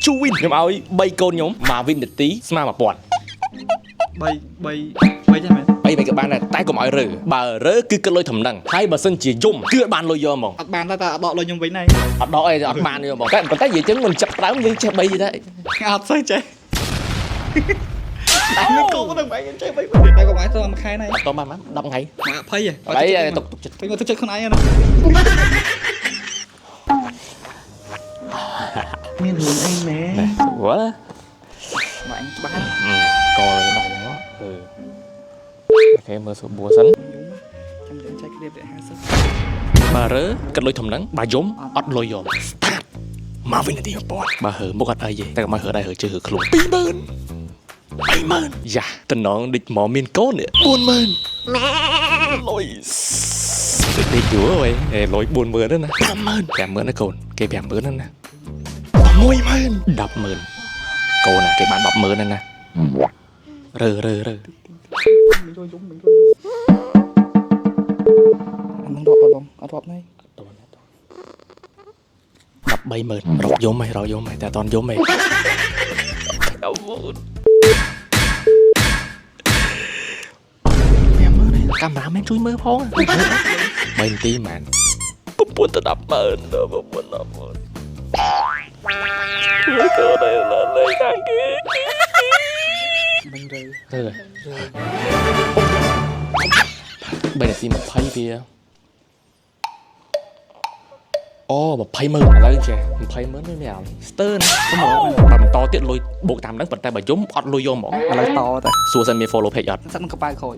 Chu Win ខ្ញុំឲ្យ3កូនខ្ញុំមកវិនាទីស្មើ1000 3ចឹងមែន3ក៏បានដែរតែកុំឲ្យរើបើរើគឺគិតលុយធំហ្នឹងហើយបើសិនជាយំគឺបានលុយយកហ្មងអត់បានតែដកលុយខ្ញុំវិញហើយអត់ដកអីអត់បានយកហ្មងតែប៉ុន្តែនិយាយចឹងមិនចាប់ដើមយើងចេះ3ដែរអត់សូវចេះតែមានកូនហ្នឹងបែរចេះ3តែកុំឲ្យទៅមួយខែហ្នឹងអត់តបាន10ថ្ងៃ20ហ៎ហើយទុកចិត្តពេញទុកចិត្តខ្លួនឯងណាមានរឿងអីមែនវ៉ាបាញ់ច្បាស់កលដៃហ្នឹងអូខេមើលសបួរសិនខ្ញុំចែកគ្រៀបតែ50បើរើគិតលុយធំហ្នឹងបើយំអត់លុយយកមកវិញនាទី1000បើហើមុខអត់អីទេតែកុំឲ្យហើដៃហើជើខ្លួន20000 30000យ៉ាតំណងដូចមកមានកូននេះ40000លុយតិចយូរហើយលុយ40000ហ្នឹងណា50000ណាកូនគេ50000ហ្នឹងណា10000 100,000កូនណាគេបាន100,000ហ្នឹងណារើមិនយំអានឹងរាប់បងអត់រាប់នេះ130,000រកយំហ៎តែអត់យំហ៎អូកាមេរ៉ាមែនជួយមើលផង3នាទីមែន9ទៅ100000ដល់910,000លើកទៅលើខាងគេមិនរើ3នាទី20វាអូ200,000ឥឡូវចេះ200,000នេះមានស្ទើរណាបើបន្តទៀតលុយបូកតាមហ្នឹងប៉ុន្តែបើយំអត់លុយយកហ្មងឥឡូវតតែសួរសិនមាន follow page អត់សិននឹងកប៉ៅខូច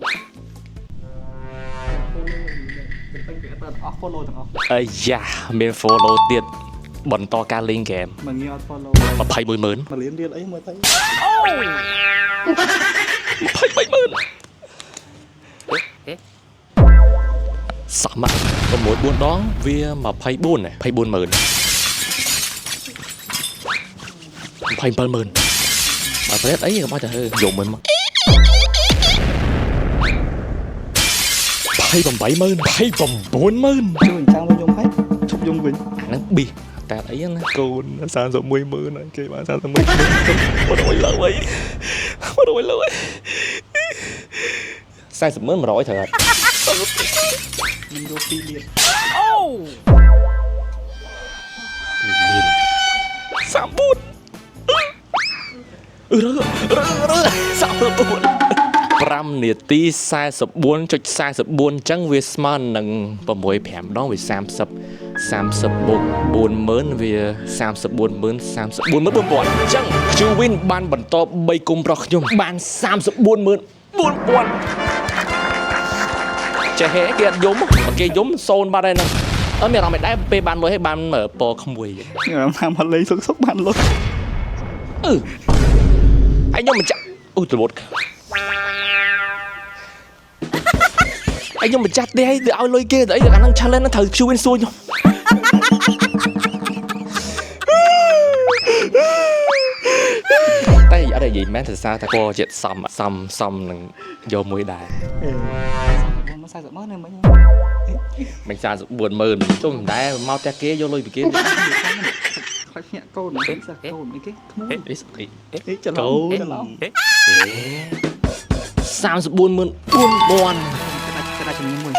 អស់ follow ទាំងអស់អាយ៉ាមាន follow ទៀតបន្តការលេងហ្គេមមិនងាយអត់ follow 210,000មករៀនអីមើលទៅ230,000សម6 4ដងវា24ណា240,000 270,000បើប្រេតអីក៏មកទៅហើយំមិនមក280,000 290,000ជួយចាំខ្ញុំហើយឈប់យំវិញអាហ្នឹងប៊ីតែអីណាកូន31,000ហើយគេបាន31,000មកដល់លើអីមកដល់លើអី40,000 100ត្រូវអត់mình vô phi liền liền sạm bút sạm bút 5នាទី44.44 ចឹងវាស្មើនឹង6 5ដងវា30 បូក 40,000 វា34,000 34,400 ចឹង Chu Win បានបន្ត3គុំប្រុសខ្ញុំបាន34,400ចេះហេគេអត់យំគេយំសូនបាត់ហើយហ្នឹងអត់មានអារម្មណ៍ដែរពេលបានលុយឲ្យបានពណ៌ក្មួយខ្ញុំមកលេងសុកបានលុយហើយខ្ញុំមិនចាក់អូត្រួតហើយខ្ញុំមិនចាស់ទេឲ្យលុយគេទៅអីអាហ្នឹង challenge ហ្នឹងត្រូវ Chu Win សួរខ្ញុំតែអត់និយាយមែនទៅសារតែពណ៌ជាតិសំនឹងយកមួយដែរ40,000ហ្នឹងមិញមិន44,000ជុំដែរមកផ្ទះគេយកលុយពីគេខ្លាចភ្ញាក់កូនទេសាកូននេះគេក្មួយច្រឡំ34,400ក្តាច់ជំនួយមួយ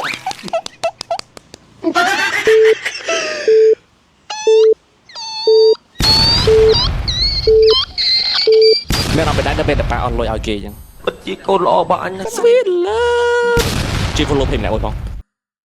មានអត់ដែរពេលតែប៉ាអត់លុយឲ្យគេអញ្ចឹងពិតជាកូនល្អរបស់អញណា Sweet love ជា follow page ម្នាក់មួយផង